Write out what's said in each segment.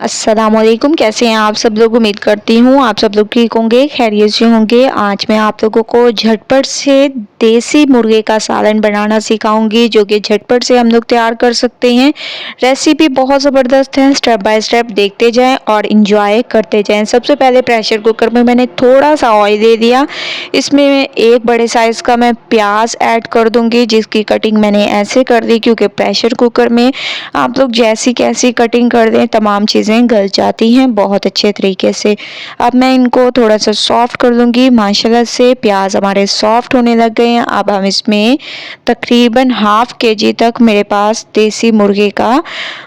अस्सलामुअलैकुम, कैसे हैं आप सब लोग। उम्मीद करती हूँ आप सब लोग ठीक होंगे, खैरियत से होंगे। आज मैं आप लोगों को झटपट से देसी मुर्गे का सालन बनाना सिखाऊंगी, जो कि झटपट से हम लोग तैयार कर सकते हैं। रेसिपी बहुत ज़बरदस्त है, स्टेप बाय स्टेप देखते जाएं और इंजॉय करते जाएं। सबसे पहले प्रेशर कुकर में मैंने थोड़ा सा ऑयल दे दिया। इसमें एक बड़े साइज़ का मैं प्याज ऐड कर दूंगी, जिसकी कटिंग मैंने ऐसे कर दी क्योंकि प्रेशर कुकर में आप लोग जैसी कैसी कटिंग कर दें तमाम चीज़ें गल जाती हैं बहुत अच्छे तरीके से। अब मैं इनको थोड़ा सा सॉफ्ट कर दूंगी। माशाल्लाह से प्याज हमारे सॉफ्ट होने लग गए हैं। अब हम इसमें तकरीबन हाफ केजी तक मेरे पास देसी मुर्गे का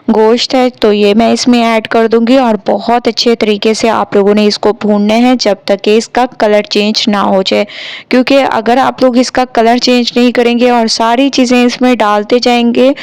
गोश्त है, तो ये मैं इसमें ऐड कर दूंगी और बहुत अच्छे तरीके से आप लोगों ने इसको भूनना है जब तक कि इसका कलर चेंज ना हो जाए। क्योंकि अगर आप लोग इसका कलर चेंज नहीं करेंगे और सारी चीज़ें इसमें डालते जाएंगे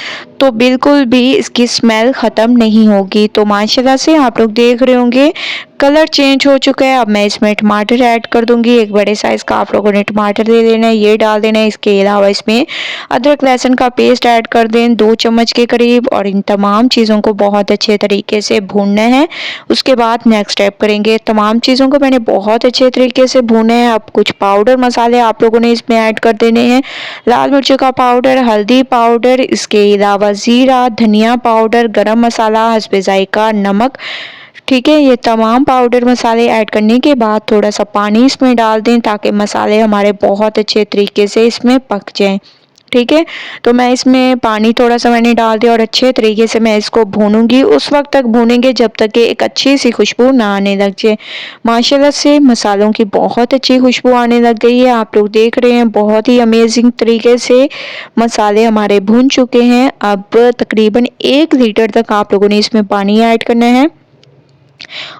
तो बिल्कुल भी इसकी स्मेल ख़त्म नहीं होगी। तो माशाल्लाह से आप लोग देख रहे होंगे कलर चेंज हो चुका है। अब मैं इसमें टमाटर ऐड कर दूंगी। एक बड़े साइज़ का आप लोगों ने टमाटर दे देना है, ये डाल देना है। इसके अलावा इसमें अदरक लहसुन का पेस्ट ऐड कर दें 2 चम्मच के करीब, और इन तमाम चीज़ों को बहुत अच्छे तरीके से भूनना है। उसके बाद नेक्स्ट स्टेप करेंगे। तमाम चीज़ों को मैंने बहुत अच्छे तरीके से भूना है। अब कुछ पाउडर मसाले आप लोगों ने इसमें ऐड कर देने हैं। लाल मिर्चों का पाउडर, हल्दी पाउडर, इसके अलावा ज़ीरा, धनिया पाउडर, गरम मसाला, हस्बे जायका, नमक। ठीक है, ये तमाम पाउडर मसाले ऐड करने के बाद थोड़ा सा पानी इसमें डाल दें ताकि मसाले हमारे बहुत अच्छे तरीके से इसमें पक जाएं। ठीक है, तो मैं इसमें पानी थोड़ा सा मैंने डाल दिया और अच्छे तरीके से मैं इसको भूनूंगी। उस वक्त तक भूनेंगे जब तक कि एक अच्छी सी खुशबू ना आने लग जाए। माशाल्लाह से मसालों की बहुत अच्छी खुशबू आने लग गई है। आप लोग देख रहे हैं बहुत ही अमेजिंग तरीके से मसाले हमारे भून चुके हैं। अब तकरीबन 1 लीटर तक आप लोगों ने इसमें पानी ऐड करना है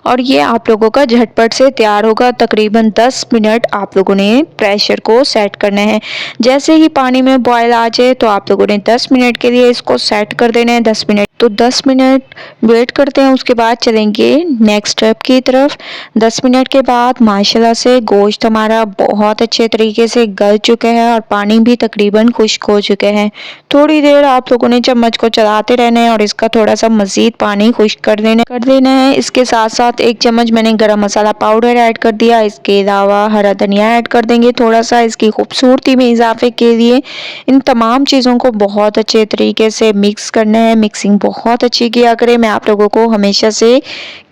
और ये आप लोगों का झटपट से तैयार होगा। तकरीबन 10 मिनट आप लोगों ने प्रेशर को सेट करना है। जैसे ही पानी में बॉयल आ जाए तो आप लोगों ने 10 मिनट के लिए इसको सेट कर देना है। 10 मिनट, तो 10 मिनट वेट करते हैं। उसके बाद चलेंगे नेक्स्ट स्टेप की तरफ। 10 मिनट के बाद माशाल्लाह से गोश्त हमारा बहुत अच्छे तरीके से गल चुका है और पानी भी तकरीबन खुश्क हो चुके हैं। थोड़ी देर आप लोगों ने चम्मच को चलाते रहना है और इसका थोड़ा सा मज़ीद पानी खुश्क कर देना है। इसके साथ साथ 1 चम्मच मैंने गरम मसाला पाउडर ऐड कर दिया। इसके अलावा हरा धनिया ऐड कर देंगे थोड़ा सा इसकी खूबसूरती में इजाफे के लिए। इन तमाम चीज़ों को बहुत अच्छे तरीके से मिक्स करना है। मिक्सिंग बहुत अच्छी किया करें, मैं आप लोगों को हमेशा से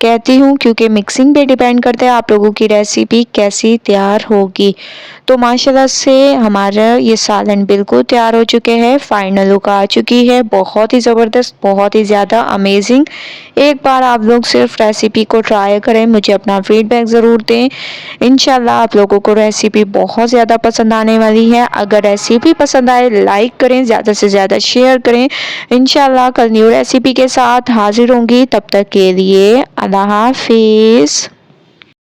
कहती हूँ, क्योंकि मिक्सिंग पे डिपेंड करता है आप लोगों की रेसिपी कैसी तैयार होगी। तो माशाल्लाह से हमारा ये सालन बिल्कुल तैयार हो चुके हैं। फाइनल लुक आ चुकी है, बहुत ही ज़बरदस्त, बहुत ही ज़्यादा अमेजिंग। एक बार आप लोग सिर्फ रेसिपी को ट्राई करें, मुझे अपना फीडबैक ज़रूर दें। इंशाल्लाह आप लोगों को रेसिपी बहुत ज़्यादा पसंद आने वाली है। अगर रेसिपी पसंद आए लाइक करें, ज़्यादा से ज़्यादा शेयर करें। इंशाल्लाह कल न्यू रेसिपी के साथ हाजिर होंगी, तब तक के लिए अल्लाह हाफिज़।